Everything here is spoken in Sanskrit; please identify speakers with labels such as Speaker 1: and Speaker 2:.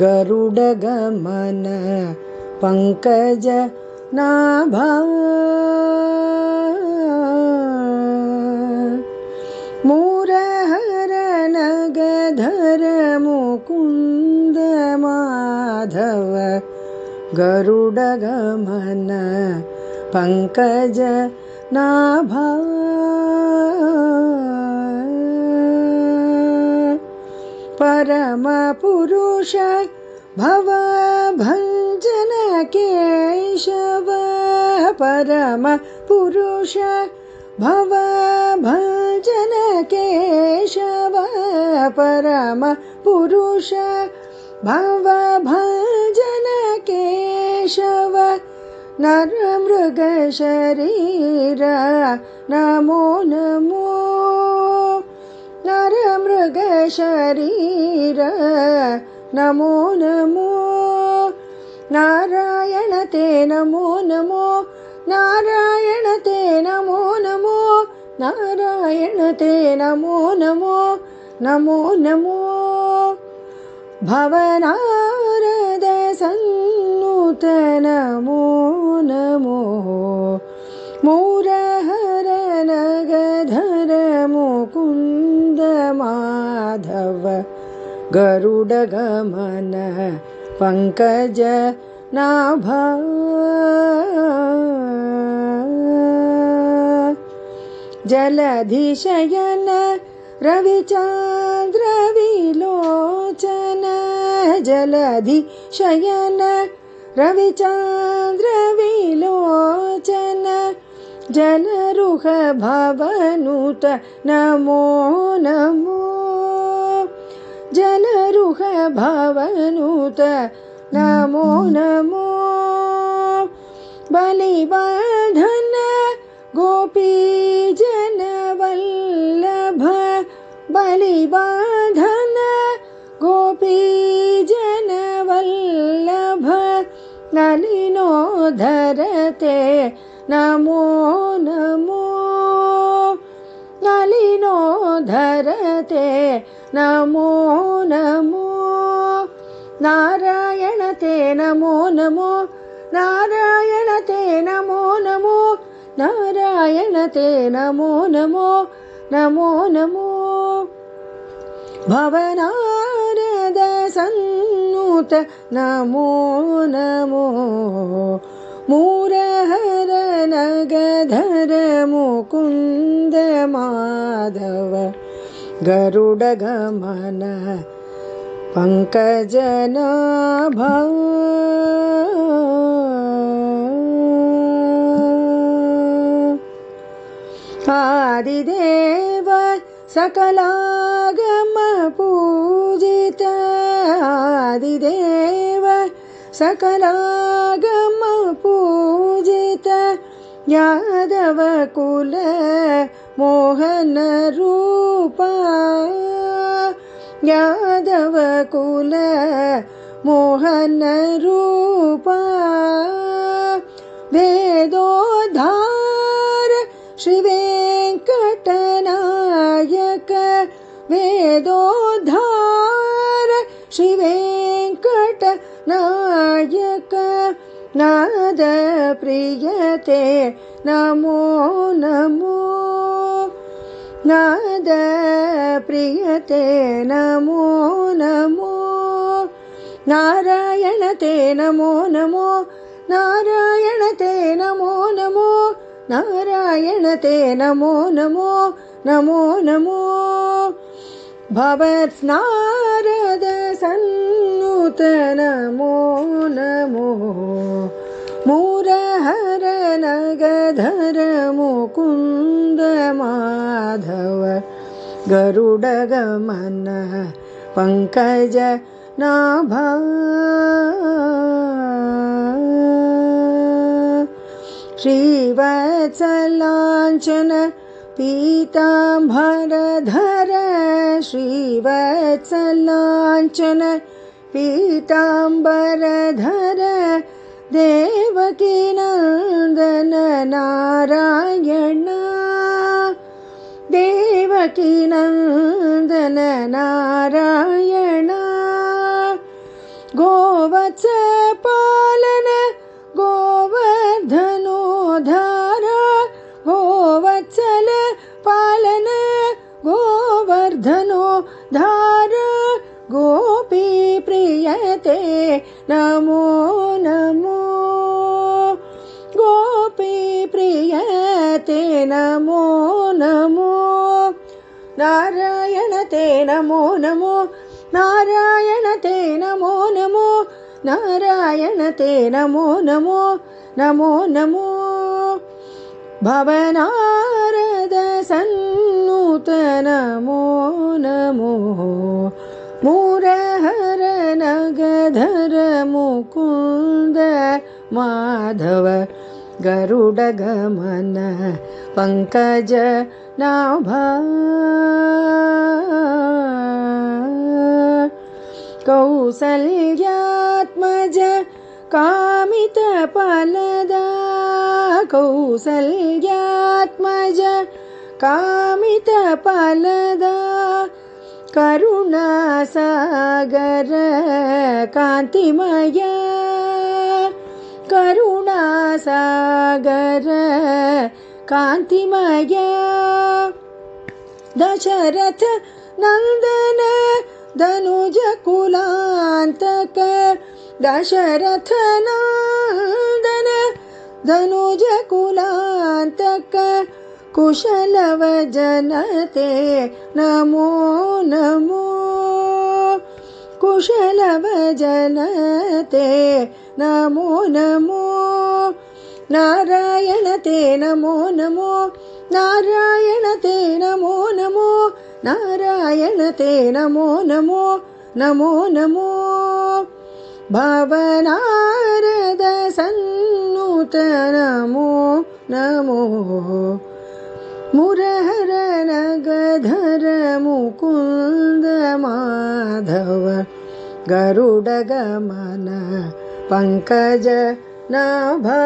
Speaker 1: गरुडगमन पंकज नाभा मुरहर नगधर मुकुंद माधव गरुडगमन पंकज नाभा परम पुरुष भवभञ्जन केशव परम पुरुष भवभञ्जन केशव परम पुरुष भवभञ्जन केशव नरमृग शरीर नमो नमो नरमृग शरीर नमो नमो नारायण ते नमो नमो नारायण ते नमो नमो नारायण ते नमो नमो नमो नमो भवनारद सन्नुत नमो नमो मुरहर नगधर मुकुंद माधव गरुडगमन पंकज नाभा जलधिशयन रविचंद्र विलोचन जलधिशयन रविचंद्र विलोचन जलरुह भवनुत नमो नमो जलरुह भवनुत नमो नमो बलिवर्धन गोपी जन वल्लभ बलिवर्धन गोपी जन वल्लभ नलिनोधरते नमो नमो नलिनोधरते नमो नमो नारायण ते नमो नमो नारायण ते नमो नमो नारायण ते नमो नमो नमो नमो भवनारद सन्नुत नमो नमो मुरहर नगधर मुकुंद माधव गरुडगमन पंकज नाभा आदिदेव सकलागम पूजित आदिदेव सकलागम पूजित यादव कुल मोहन रूपा यादव कुल मोहन रूपा वेदोद्धार श्री वेंकटनायक वेदोद्धार श्री वेंकटनायक नाद प्रियते नमो नमो नाद प्रियते नमो नमो नारायण ते नमो नमो नारायण ते नमो नमो नारायण ते नमो नमो नमो नमो भवत्नारद सन्नुत नमो नमो मुरहर नगधर मुकुंद माधव गरुडगमन पंकज नाभा श्रीवत्सलांचन पीतांबरधर श्रीवत्सलांचन पीतांबरधर देवकी नंदन नारायण देवकी नंदन नारायण वत्सल पालन गोवर्धनो धार गोपी प्रियते नमो नमो गोपी प्रियते नमो नमो नारायण ते नमो नमो नारायण ते नमो नमो नारायण ते नमो नमो नमो नमो भवनारद सन्नुत नमो नमो मुरहर नगधर मुकुंद माधव गरुड गमन पंकज नाभा कौसल्यात्मज कामित फलदा कौसल्यात्मज कामित फलदा करुणासागर कांतिमय करुणासागर कांतिमय दशरथ नंदन धनुज कुलांतक दशरथ नंदन धनुज कुलांतक कुशलव जनते नमो नमो कुशलव जनते नमो नमो नारायण ते नमो नमो नारायण ते नमो नमो नारायण ते नमो नमो नमो नमो भवनारद सन्नुत नमो नमो मुरहर नगधर मुकुंद माधव गरुड गमन पंकज नाभा